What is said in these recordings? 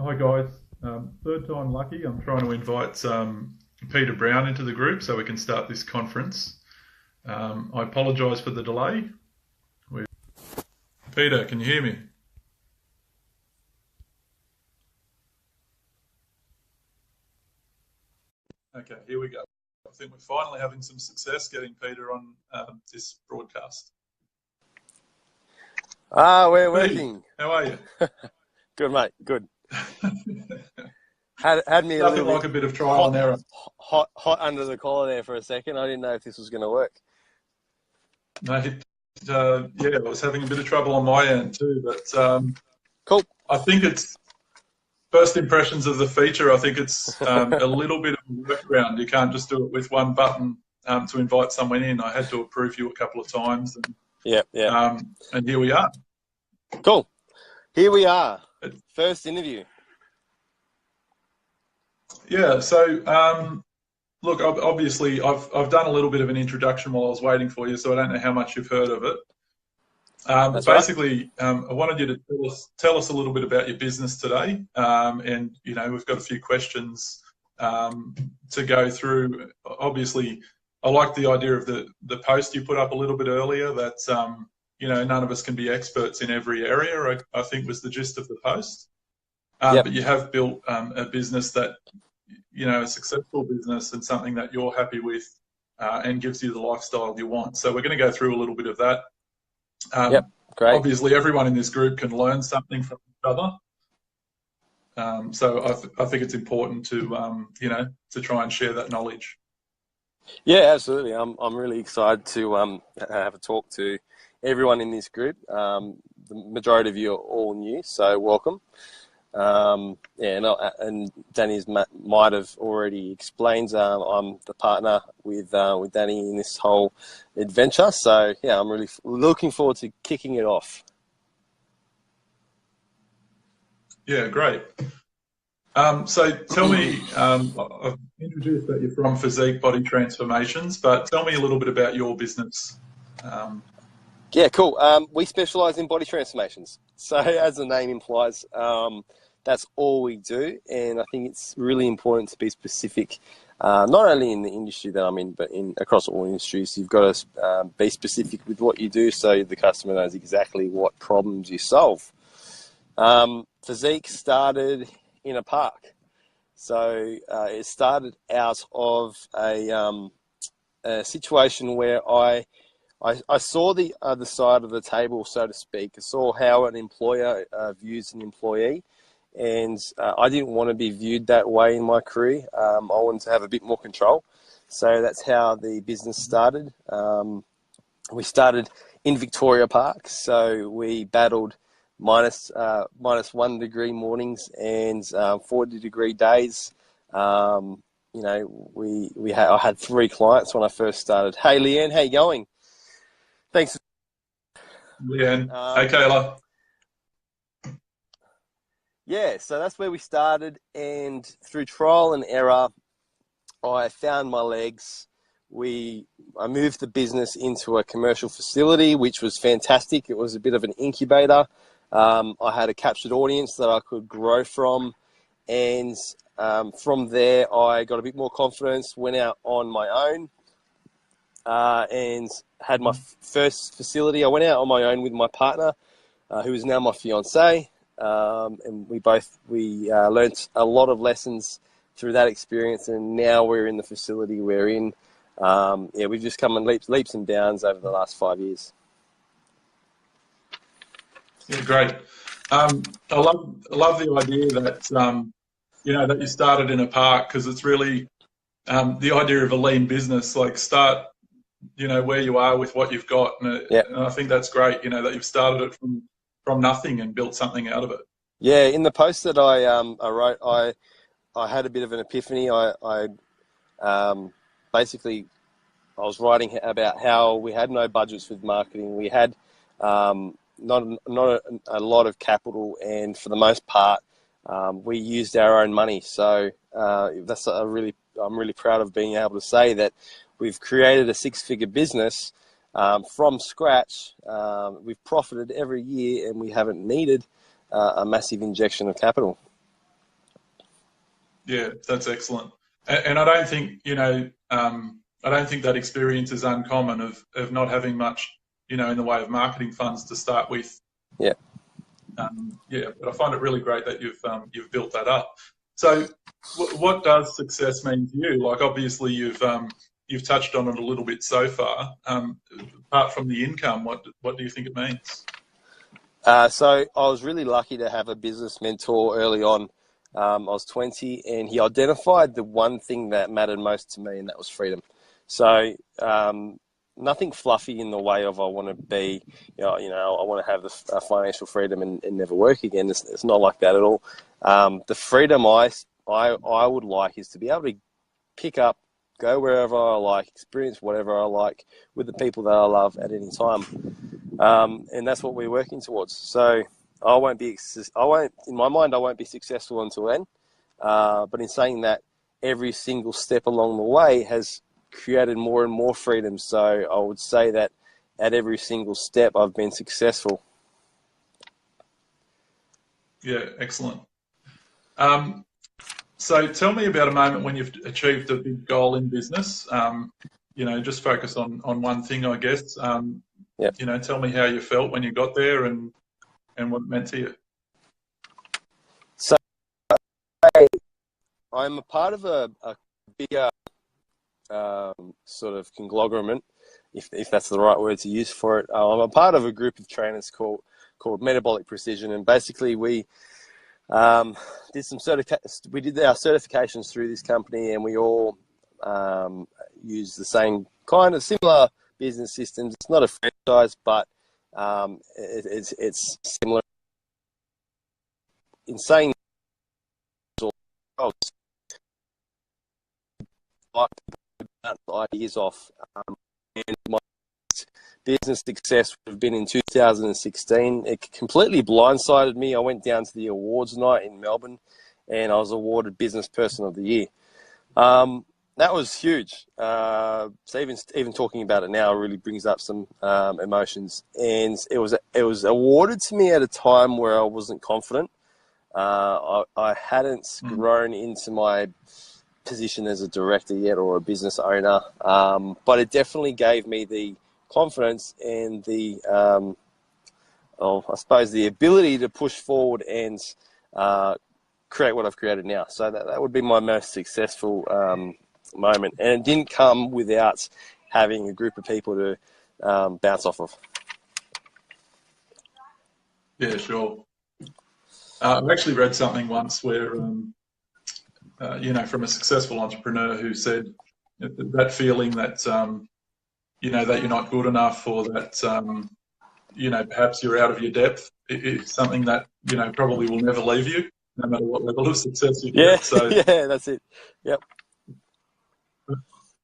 Hi guys, third time lucky. I'm trying to invite Peter Brown into the group so we can start this conference. I apologise for the delay. Peter, can you hear me? Okay, here we go. I think we're finally having some success getting Peter on this broadcast. We're Pete, working. how are you? Good, mate. Good. Had me Nothing like a bit of trial and error. hot under the collar there for a second. I didn't know if this was going to work. Mate, yeah, I was having a bit of trouble on my end too, but Cool. I think it's first impressions of the feature. I think it's a little bit of a workaround. You can't just do it with one button to invite someone in. I had to approve you a couple of times, and and here we are. Cool. Here we are. First interview. Yeah. So, look, obviously, I've done a little bit of an introduction while I was waiting for you, so I don't know how much you've heard of it. That's Basically, I wanted you to tell us a little bit about your business today, and we've got a few questions to go through. Obviously, I like the idea of the post you put up a little bit earlier. That none of us can be experts in every area. I think was the gist of the post. But you have built a business that a successful business and something that you're happy with, and gives you the lifestyle you want. So we're going to go through a little bit of that. Great. Obviously, everyone in this group can learn something from each other. So I think it's important to to try and share that knowledge. Yeah, absolutely. I'm really excited to have a talk to everyone in this group. The majority of you are all new, so welcome. And Danny's might have already explained. I'm the partner with Danny in this whole adventure. So yeah, I'm really looking forward to kicking it off. Yeah, great. So tell me, I've introduced that you're from Physique Body Transformations, but tell me a little bit about your business. Yeah, cool. We specialize in body transformations. So as the name implies, that's all we do. And I think it's really important to be specific, not only in the industry that I'm in, but across all industries. You've got to be specific with what you do so the customer knows exactly what problems you solve. Physique started in a park. So it started out of a situation where I saw the other side of the table, so to speak. I saw how an employer views an employee, and I didn't want to be viewed that way in my career. I wanted to have a bit more control. So that's how the business started. We started in Victoria Park, so we battled minus 1 degree mornings and 40-degree days. I had 3 clients when I first started. Hey, Leanne, how you going? Thanks. Leanne. Hey, Kayla. Yeah, so that's where we started, and through trial and error, I found my legs. I moved the business into a commercial facility, which was fantastic. It was a bit of an incubator. I had a captured audience that I could grow from, and from there, I got a bit more confidence, went out on my own, and had my first facility. I went out on my own with my partner, who is now my fiance. And we learnt a lot of lessons through that experience, and now we're in the facility we're in. We've just come in leaps and bounds over the last 5 years. Yeah, great. I love the idea that that you started in a park, because it's really the idea of a lean business. Like, start where you are with what you've got, and I think that's great. That you've started it from nothing and built something out of it. Yeah, in the post that I wrote, I had a bit of an epiphany. I was writing about how we had no budgets with marketing. We had not a lot of capital, and for the most part, we used our own money. So I'm really proud of being able to say that we've created a 6-figure business from scratch. We've profited every year, and we haven't needed a massive injection of capital. Yeah, that's excellent. And I don't think, I don't think that experience is uncommon of not having much, in the way of marketing funds to start with. Yeah. Yeah, but I find it really great that you've built that up. So, what does success mean to you? Like, obviously, you've touched on it a little bit so far. Apart from the income, what do you think it means? So I was really lucky to have a business mentor early on. I was 20, and he identified the one thing that mattered most to me, and that was freedom. So nothing fluffy in the way of I want to be, I want to have the financial freedom and never work again. It's not like that at all. The freedom I would like is to be able to pick up, go wherever I like, experience whatever I like with the people that I love at any time. And that's what we're working towards. So in my mind, I won't be successful until then. But in saying that, every single step along the way has created more and more freedom. So I would say that at every single step, I've been successful. Yeah, excellent. So tell me about a moment when you've achieved a big goal in business. Just focus on one thing, I guess. Yep. Tell me how you felt when you got there and what it meant to you. So I'm a part of a bigger sort of conglomerate, if that's the right word to use for it. I'm a part of a group of trainers called Metabolic Precision, and basically we did our certifications through this company, and we all use the same kind of similar business systems. It's not a franchise, but it's similar. In saying ideas off, and my business success would have been in 2016. It completely blindsided me. I went down to the awards night in Melbourne, and I was awarded Business Person of the Year. That was huge. So even talking about it now really brings up some emotions. And it was awarded to me at a time where I wasn't confident. I hadn't grown into my position as a director yet or a business owner, but it definitely gave me the confidence and the, I suppose, the ability to push forward and create what I've created now. So that would be my most successful moment, and it didn't come without having a group of people to bounce off of. Yeah, sure. I've actually read something once where, from a successful entrepreneur who said that feeling that, that you're not good enough, or that, perhaps you're out of your depth, is something that, probably will never leave you, no matter what level of success you get. So, yeah, that's it. Yep.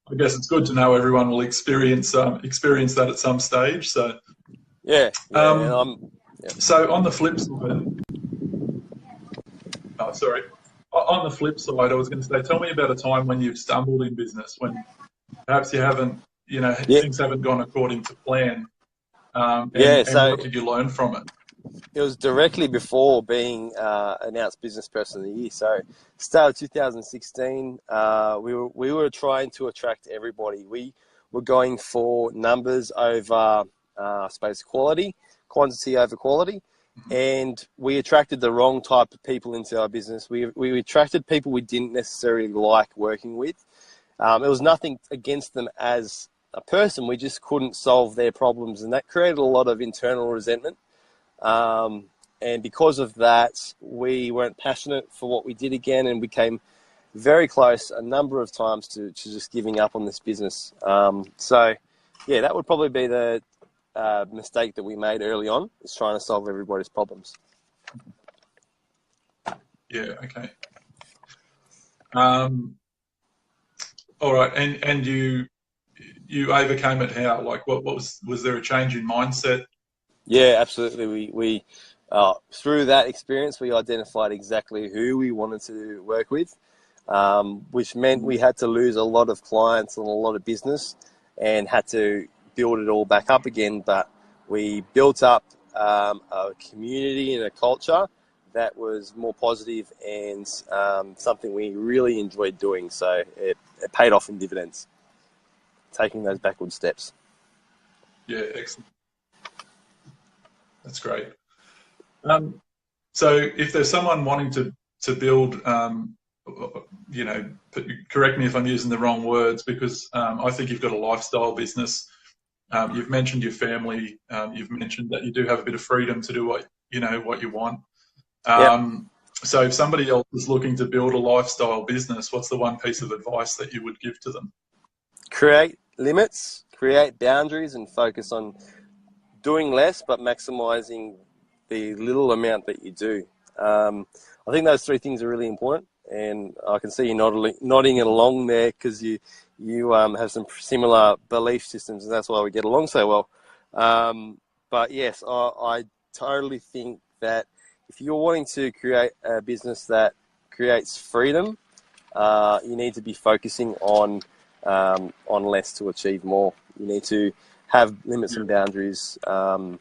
I guess it's good to know everyone will experience that at some stage. So, yeah. So on the flip side, on the flip side, I was going to say, tell me about a time when you've stumbled in business, when perhaps you haven't, things haven't gone according to plan. And what did you learn from it? It was directly before being announced Business Person of the Year. So, start of 2016, we were trying to attract everybody. We were going for numbers over, I suppose, quantity over quality, and we attracted the wrong type of people into our business. We attracted people we didn't necessarily like working with. It was nothing against them as a person. We just couldn't solve their problems, and that created a lot of internal resentment. And because of that, we weren't passionate for what we did again, and we came very close a number of times to just giving up on this business. So, yeah, that would probably be the mistake that we made early on, is trying to solve everybody's problems. Yeah, okay. All right, and you overcame it how? Like, what was there a change in mindset? Yeah, absolutely. We through that experience, we identified exactly who we wanted to work with, which meant we had to lose a lot of clients and a lot of business, and had to build it all back up again. But we built up a community and a culture that was more positive and something we really enjoyed doing. So it paid off in dividends, taking those backward steps. Yeah, excellent. That's great. So if there's someone wanting to build, correct me if I'm using the wrong words, because I think you've got a lifestyle business. You've mentioned your family. You've mentioned that you do have a bit of freedom to do what you want. So if somebody else is looking to build a lifestyle business, what's the one piece of advice that you would give to them? Create limits, create boundaries, and focus on doing less but maximizing the little amount that you do. I think those three things are really important, and I can see you nodding it along there because you have some similar belief systems, and that's why we get along so well. But yes, I totally think that if you're wanting to create a business that creates freedom, you need to be focusing on less to achieve more. You need to have limits and boundaries. And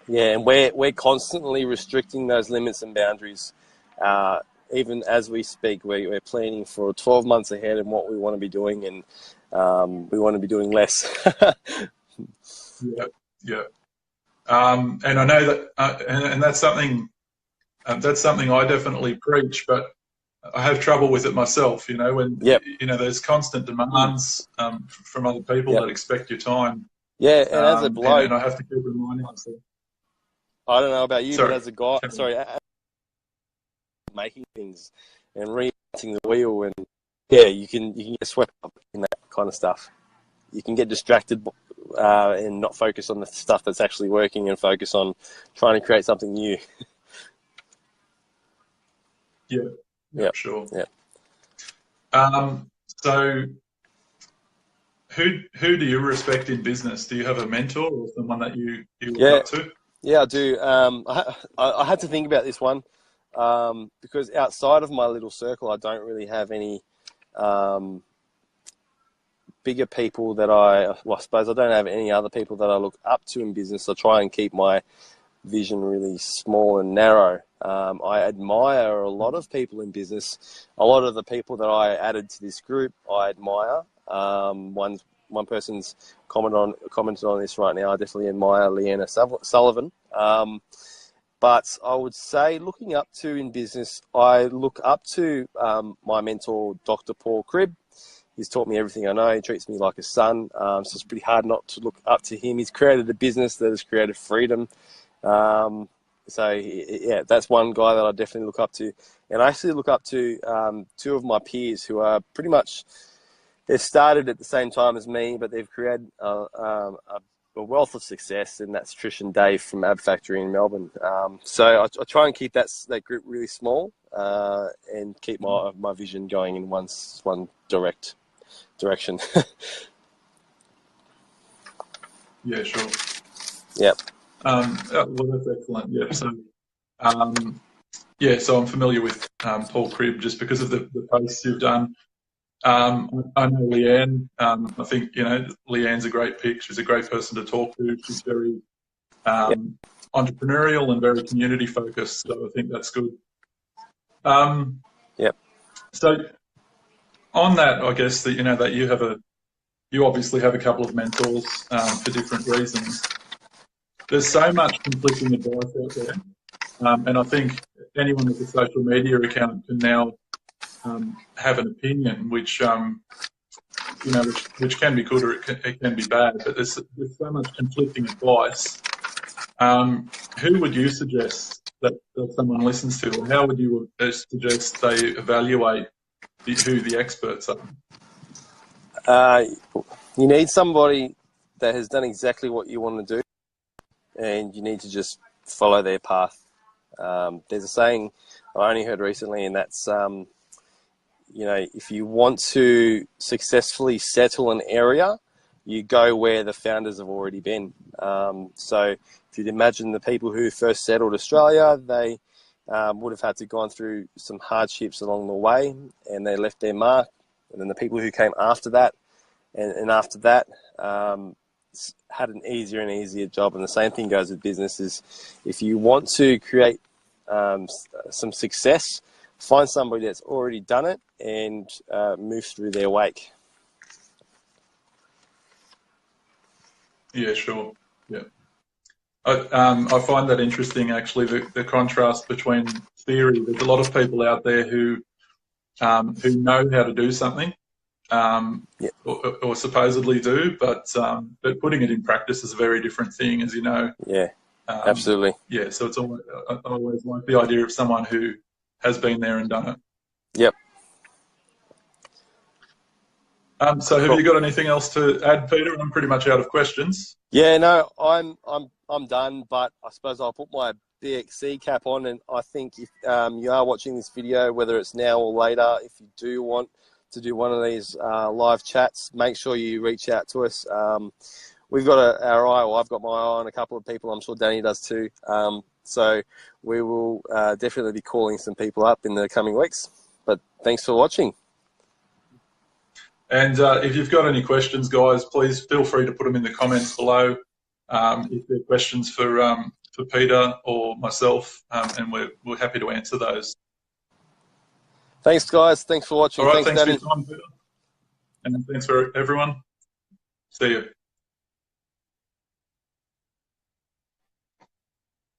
we're constantly restricting those limits and boundaries. Even as we speak, we're planning for 12 months ahead and what we want to be doing, and we want to be doing less. Yeah. And I know that, and that's something I definitely preach, but I have trouble with it myself. When there's constant demands from other people that expect your time. Yeah, and as a bloke, and I have to keep reminding myself. I don't know about you, but as a guy, making things and reinventing the wheel, and you can get swept up in that kind of stuff. You can get distracted and not focus on the stuff that's actually working, and focus on trying to create something new. Yeah, sure. Yeah. So who do you respect in business? Do you have a mentor or someone that you look up to? Yeah, I do. I had to think about this one because outside of my little circle, I don't really have any bigger people that I suppose I don't have any other people that I look up to in business. I try and keep my vision really small and narrow. I admire a lot of people in business. A lot of the people that I added to this group, I admire. One person's commented on this right now. I definitely admire Leanna Sullivan. But I would say, looking up to in business, I look up to my mentor, Dr. Paul Cribb. He's taught me everything I know. He treats me like a son. So it's pretty hard not to look up to him. He's created a business that has created freedom. That's one guy that I definitely look up to. And I actually look up to two of my peers who are pretty much, they've started at the same time as me, but they've created a wealth of success, and that's Trish and Dave from Ab Factory in Melbourne. So I try and keep that group really small and keep my vision going in one direct direction. Yeah, sure. Yep. Well, that's excellent. Yeah. So I'm familiar with Paul Cribb just because of the posts you've done. I know Leanne. I think Leanne's a great pick. She's a great person to talk to. She's very entrepreneurial and very community focused. So I think that's good. So on that, I guess that that you obviously have a couple of mentors for different reasons. There's so much conflicting advice out there, and I think anyone with a social media account can now have an opinion, which which can be good or it can be bad. But there's so much conflicting advice. Who would you suggest that someone listens to, or how would you suggest they evaluate who the experts are? You need somebody that has done exactly what you want to do, and you need to just follow their path. There's a saying I only heard recently, and that's, if you want to successfully settle an area, you go where the founders have already been. So if you'd imagine the people who first settled Australia, they would have had to gone through some hardships along the way, and they left their mark. And then the people who came after that, and after that, had an easier and easier job. And the same thing goes with business. Is if you want to create some success, find somebody that's already done it and move through their wake. Yeah, sure. Yeah. I find that interesting, actually, the contrast between theory. There's a lot of people out there who know how to do something, Yeah. or supposedly do, but putting it in practice is a very different thing, as you know. Yeah, absolutely. Yeah, so it's always, I always like the idea of someone who has been there and done it. Yep. So have you got anything else to add, Peter? I'm pretty much out of questions. Yeah, no, I'm done, but I suppose I'll put my BXC cap on, and I think if you are watching this video, whether it's now or later, if you do want to do one of these live chats, make sure you reach out to us. We've got our eye, or I've got my eye on a couple of people. I'm sure Danny does too. So we will definitely be calling some people up in the coming weeks. But thanks for watching. And if you've got any questions, guys, please feel free to put them in the comments below. If there are questions for Peter or myself, and we're happy to answer those. Thanks, guys. Thanks for watching. All right, thanks Danny. for your time, Peter. And thanks for everyone. See you.